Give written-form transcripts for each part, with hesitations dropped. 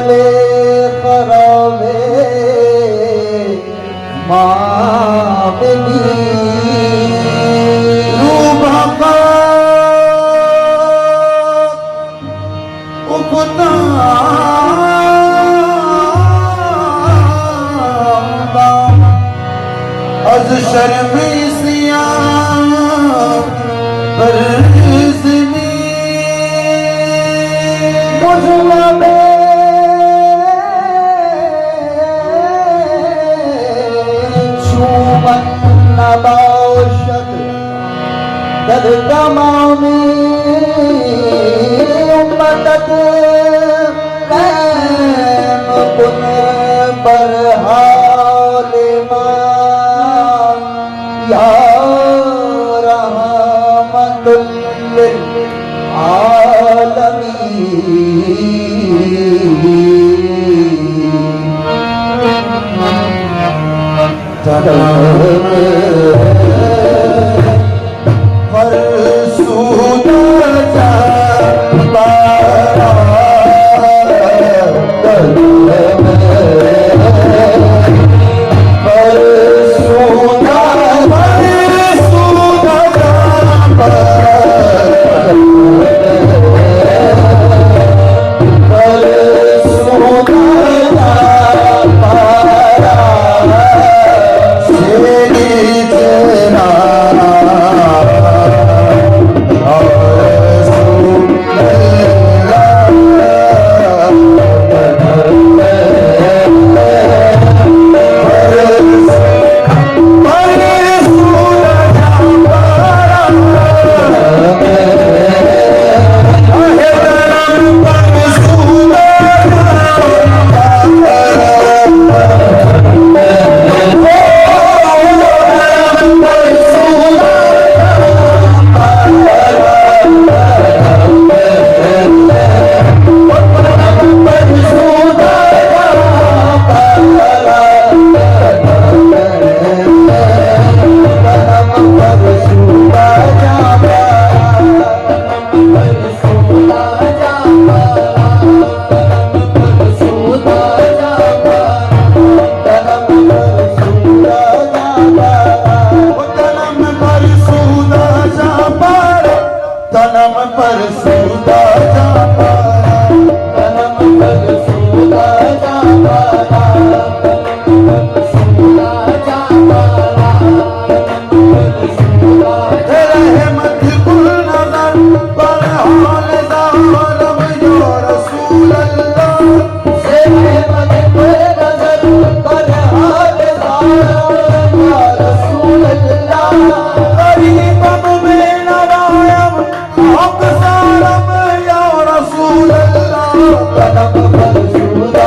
ले खराबे मावनी रूबका उखता अज शर्म सिया बरज़नी मुझलबे छूमन नबाशद दर तमामी उम्मतत कैम कुन पर हाल या रहमतुल लिल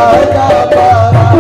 Thank you.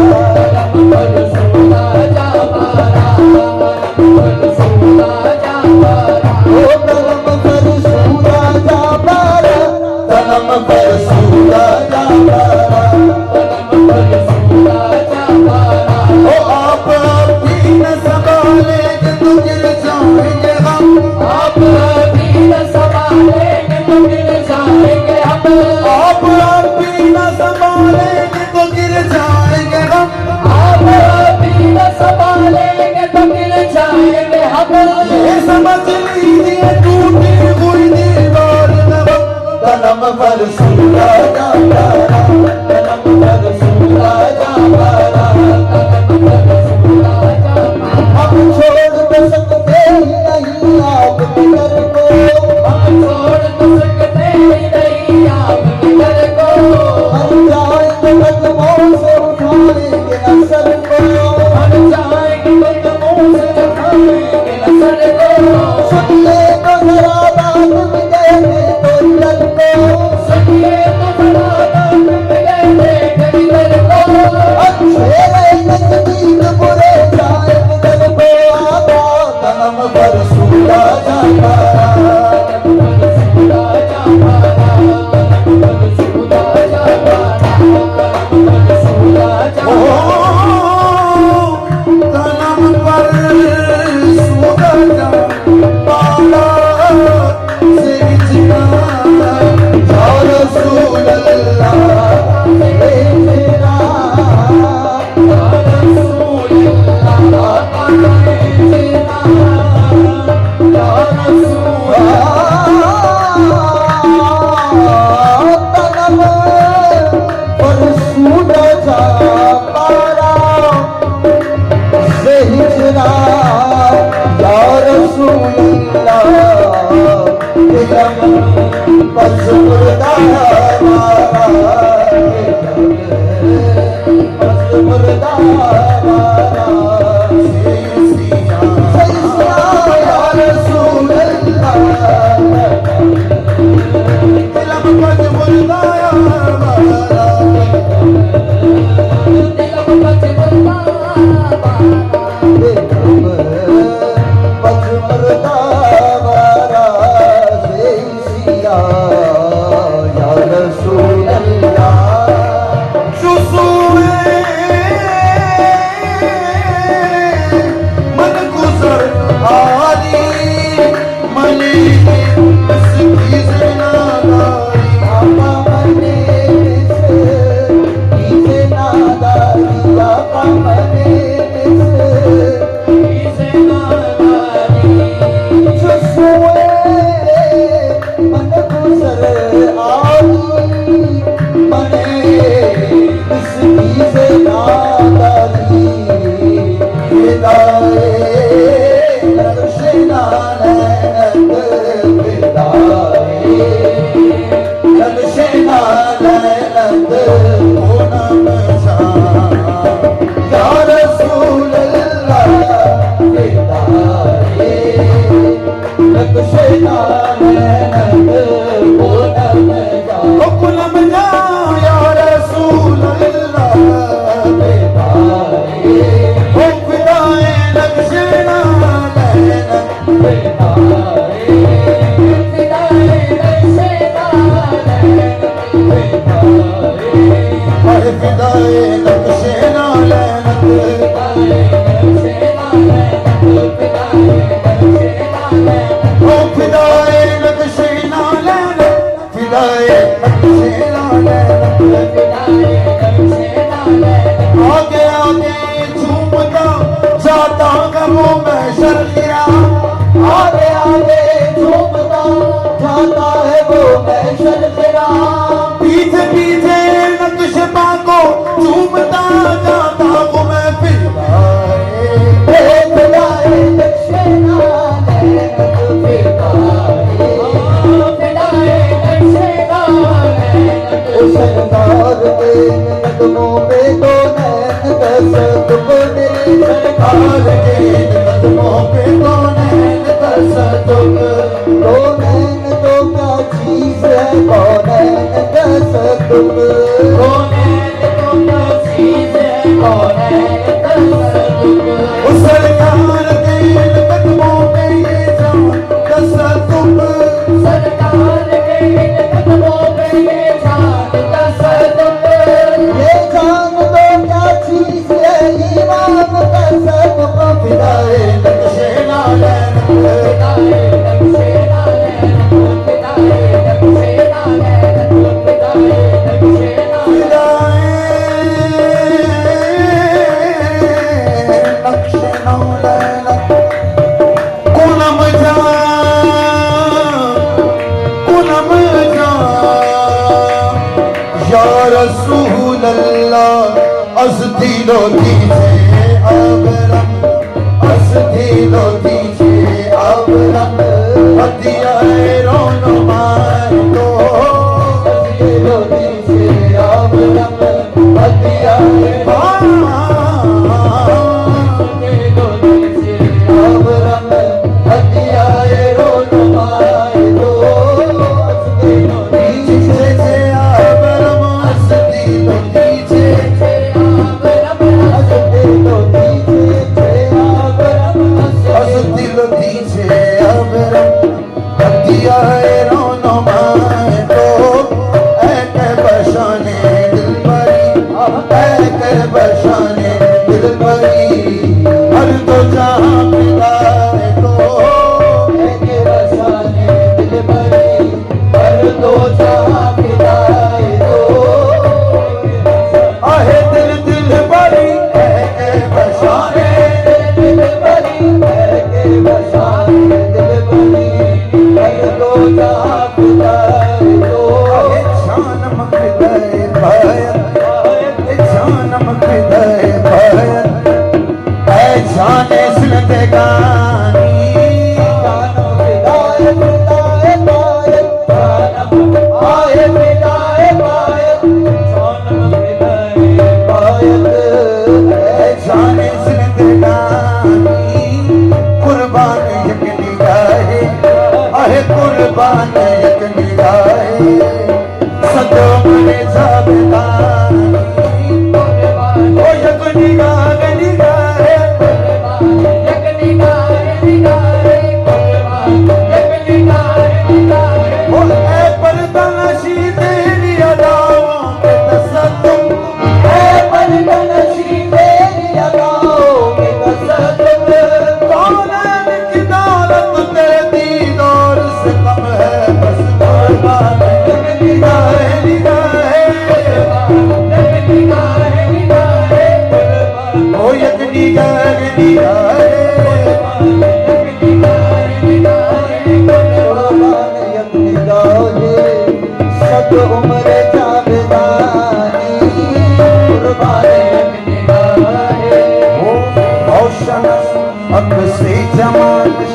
से जमानश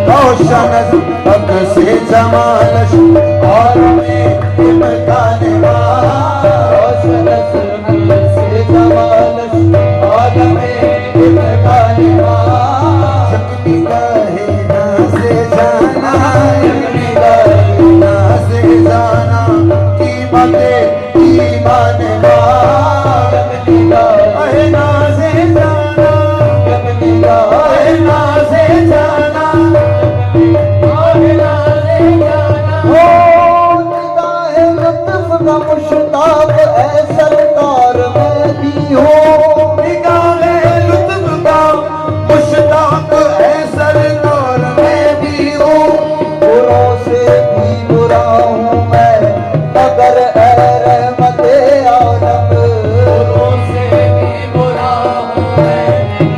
रोशन हक से जमानश और में इमकान रोशन हक से जमानश और में इमकान शक्ति कहे ना से जाना शक्ति कहे ना से जाना कीमते ईमान शक्ति कहे ना से जाना शक्ति कहे ना से जाना कहे ना से जाना हो निगाह लुत्फ का मुश्ताक ऐ सरकार में भी हो निगाह लुत्फ का मुश्ताक ऐ सरकार में भी हो बुरों से भी बुरा हूँ मैं मगर ऐ रहमते आलम बुरों से भी बुरा हूँ मैं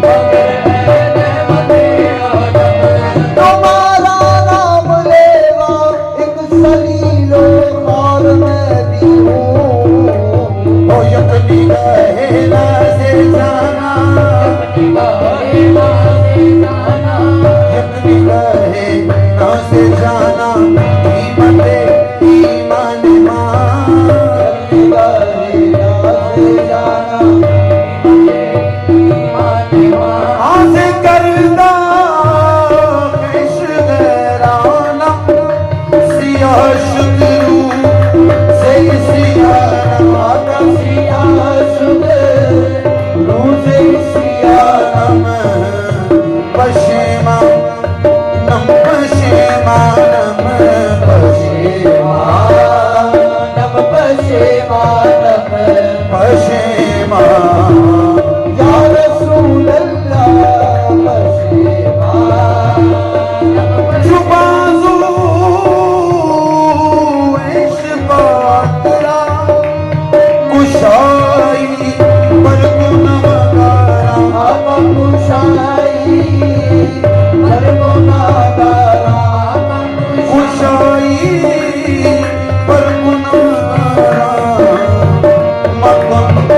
मगर ऐ रहमते आलम तुम्हारा नाम लेवा एक सलीलो खार में भी हूँ ओ यकनी कहे ना से जाना यकनी कहे ना से जाना यकनी कहे ना से जाना कीमते ईमान यकनी कहे ना से जाना आस करदा इश्क़राना सिया शुक्रू से सियाना सिया शुक्रू से सियाना पशेमा नम पशेमा नम पशेमा नम पशेमा नम पशेमा या रसूल अल्लाह पशेमा जुबाज़ू इश्क़ातरा कुशाई पर गुनाहगारा कुशाई पर गुनाहगारा कुशाई पर गुनाहगारा मक़म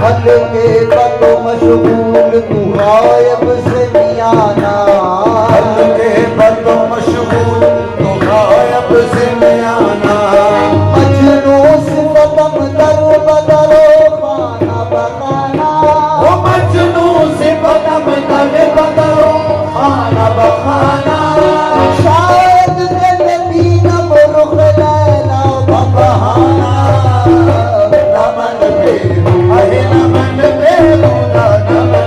महरूम के पतो मशगूल तू गायब से मियाना के पतो मशगूल तू गायब से मियाना मजनू सिफतम दर बदलो खाना बखाना ओ मजनू सिफतम दर बदलो खाना बखाना शायद दिल दीना बुरुख लैला बहाना नमन पे अहे नमन पे खुदा नमन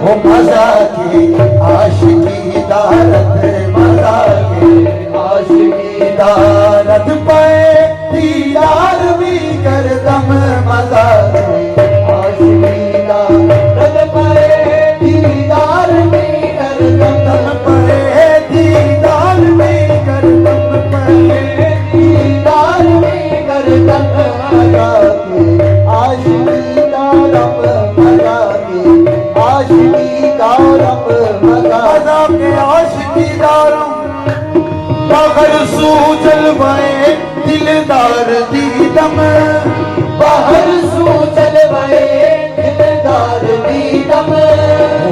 वो मजा की आशिकी दारत, मजा की आशिकी दारत पाए दीदार भी कर दम, मजा की आशिकी दारत पाए दीदार भी कर दम, पाए दीदार भी कर दम, पाए दीदार भी कर दम, मजा के आशिकी दारम, मजा के आशिकी दारम, मजा मजा के आशिकी दारम बाहर सू जलवाए दिलदार दी दम, बाहर सू चलवाए दिलदार दी दम,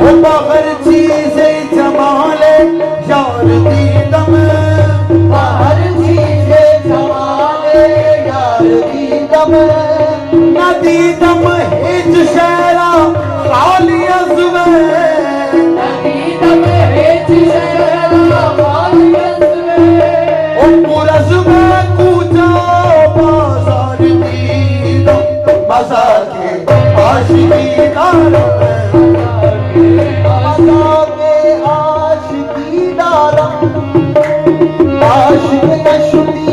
वो बाहर चीजें जमाले यार दी दम, बाहर चीजे जमाले यार दी दम, नदी दम हिज शहरा खाली अज़मे, नदी दम हिज शहरा खाली अज़मे, ओ पुरज़ में कूचा बाजार दी दम, मज़ा के आशिकी दारम, मज़ा के आशिकी दारम, आशिक नशुदी,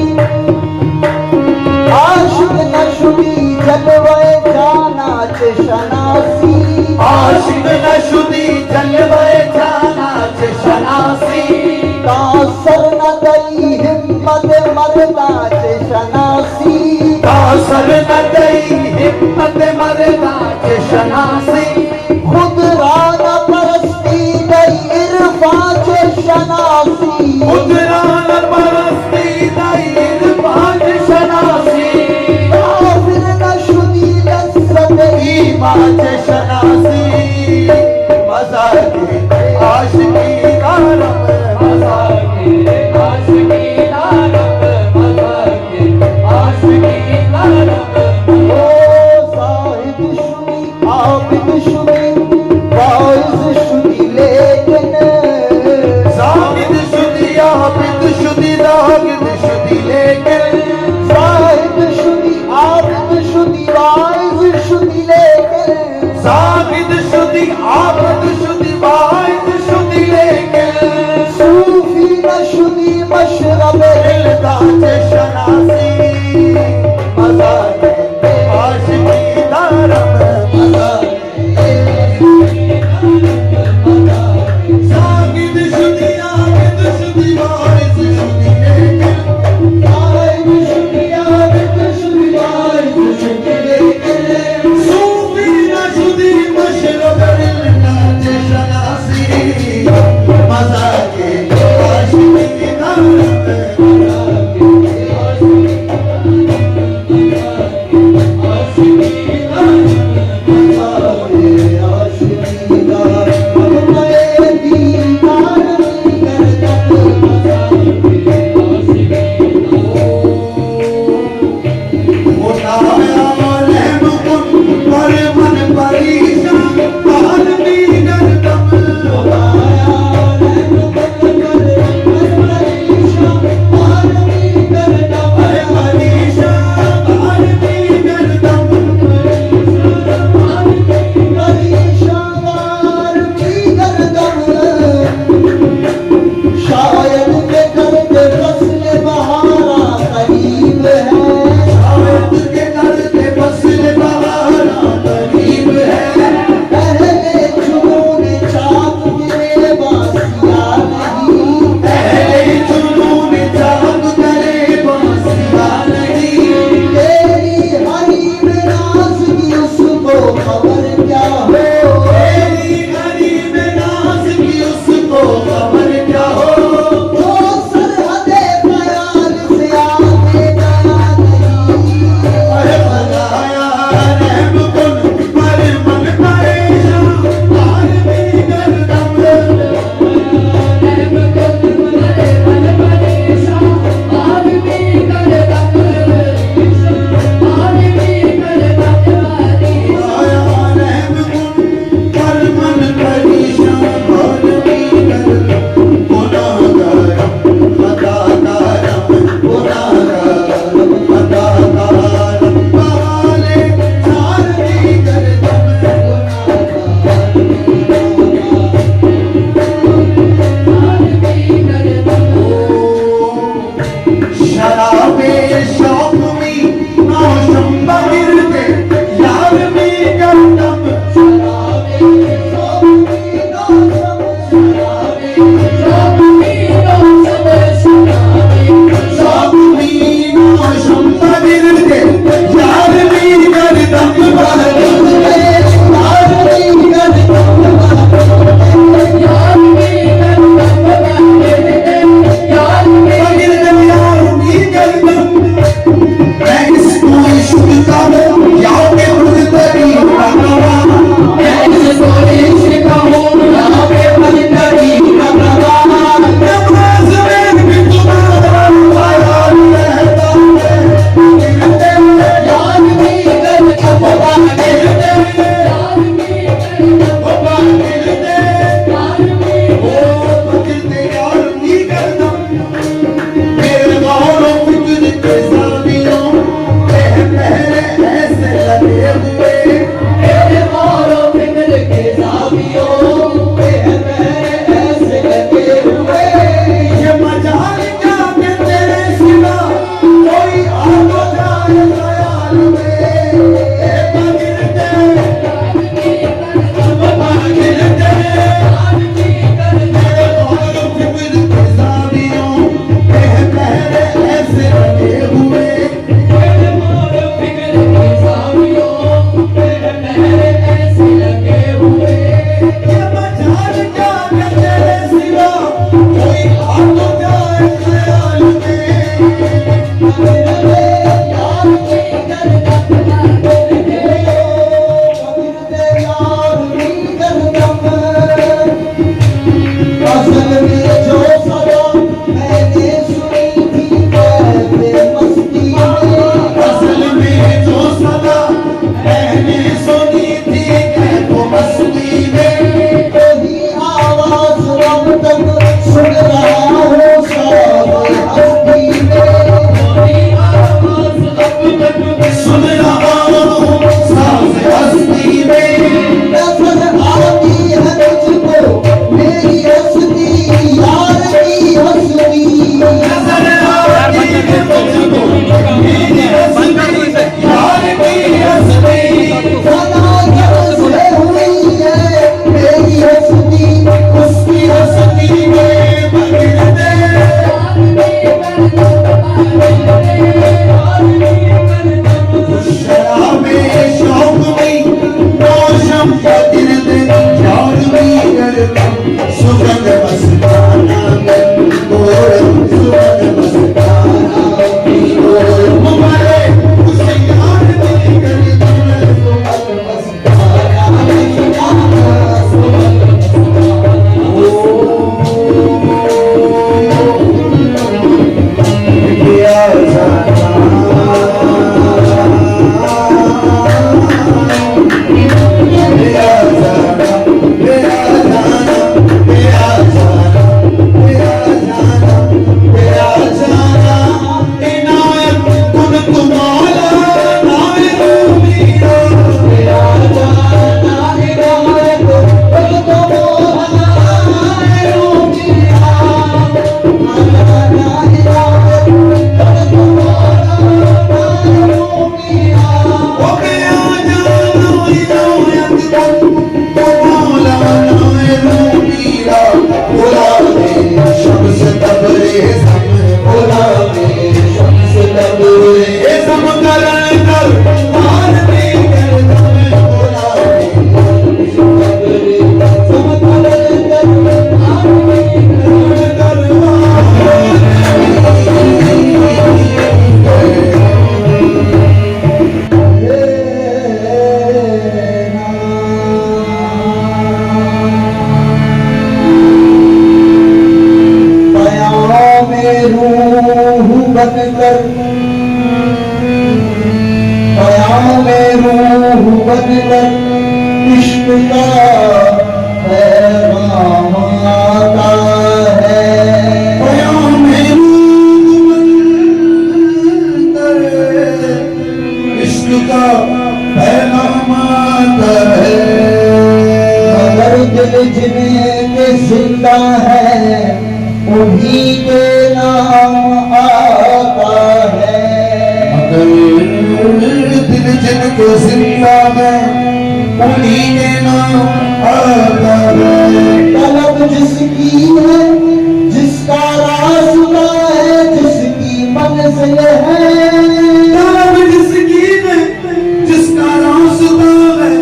आशिक नशुदी जलवे जाना चशनासी, आशिक नशुदी जलवे जाना चशनासी, कासर न दई हिम्मत मरदा चशनासी, कासर न दई हिम्मत मरदा चशनासी, रूह बनकर, क़याम रूह बनकर इश्क का पैगाम आता है। क़याम रूह बनकर इश्क का पैगाम आता है। मगर दिल जिनके जिंदा है उन्हीं के नाम आता है। दिल जिनके जिंदा है उन्हीं के नाम आता है। तलब जिसकी है, जिसका रास्ता है, जिसकी मंजिल है, तलब जिसकी है, जिसका रास्ता है,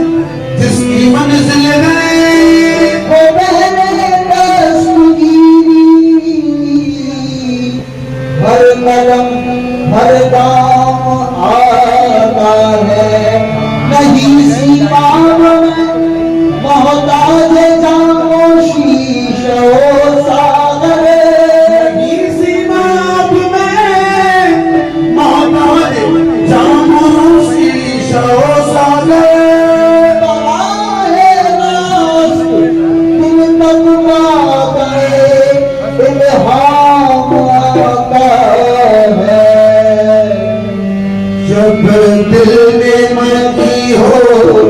जिसकी मंजिल है, वो मैंने दस्तगीरी हर कदम हर गाँव आता है। नहीं सीमा में मोहताज जामोशीश ओ सागर, नहीं सीमा में मोहताज जामोशीश ओ सागर। बहाए रास्त दिल तक मांगे इल्हाम आता है। जब दिल में मची हो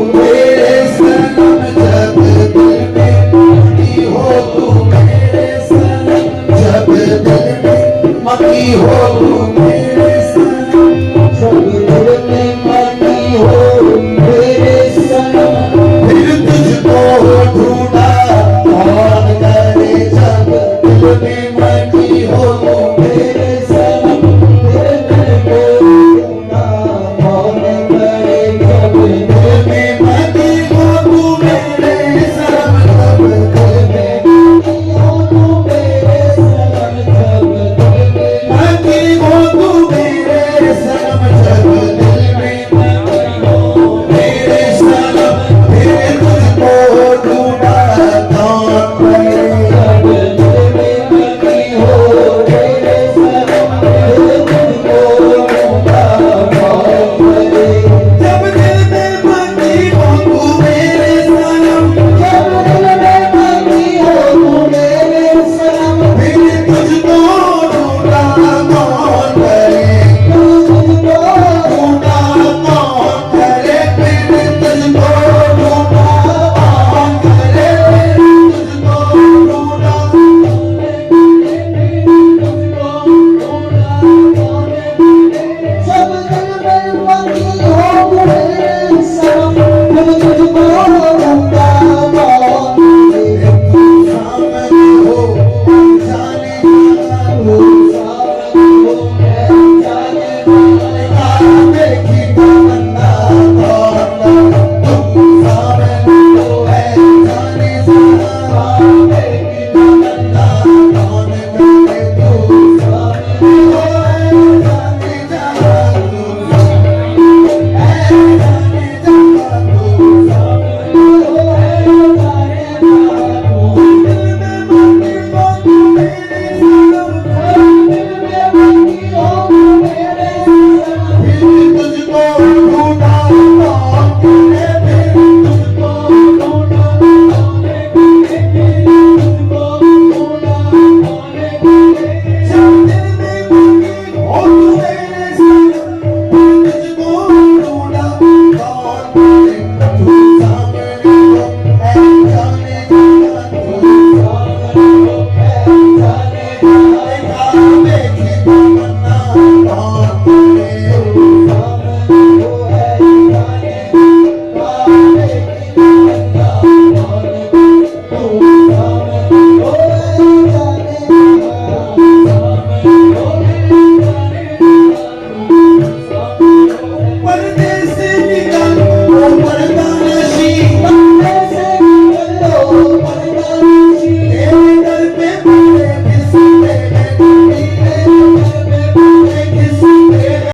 मेरे सनम, जब दिल में मची हो तू मेरे सनम, जब दिल में मची हो तू मेरे